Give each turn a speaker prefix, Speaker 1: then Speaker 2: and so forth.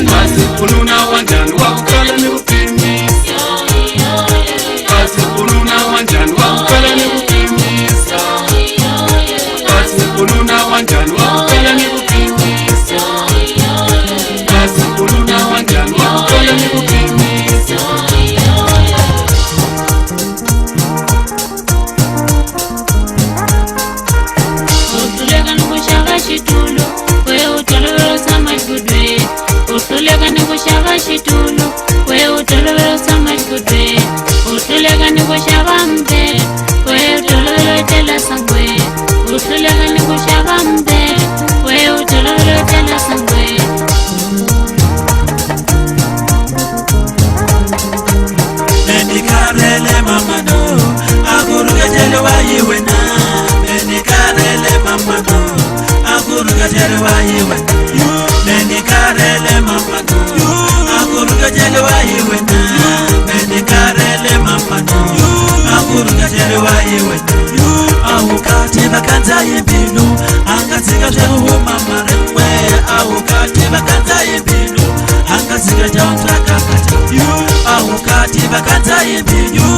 Speaker 1: Basi kununa wanjani wakukala ni kupimisa. Basi kununa wanjani wakukala ni kupimisa. Basi kununa wanjani wakukala ni kupimisa. Basi kununa wanjani wakukala ni kupimisa.
Speaker 2: Utulega nukushaka shitulo, we utolowelo samaj kudwe. Utulega nukushaka shitulo, we utolowelo samaj kudwe. Utulega nukushaka mbe, we utolowelo tela sangwe. Utulega nukushaka mbe, we utolowelo tela sangwe.
Speaker 3: Nenikarele mama no, akuruga jele wayiwena. Nenikarele mama no, akuruga jele wayiwena. Nenikarele mama no, akuruga jele wayiwena. Nenikarele mama no, akuruga jele wayiwena. Awukati bakanza yibinu, angatsika jehu mama remwe. Awukati bakanza yibinu, angatsika jehu takakata. Awukati bakanza yibinu,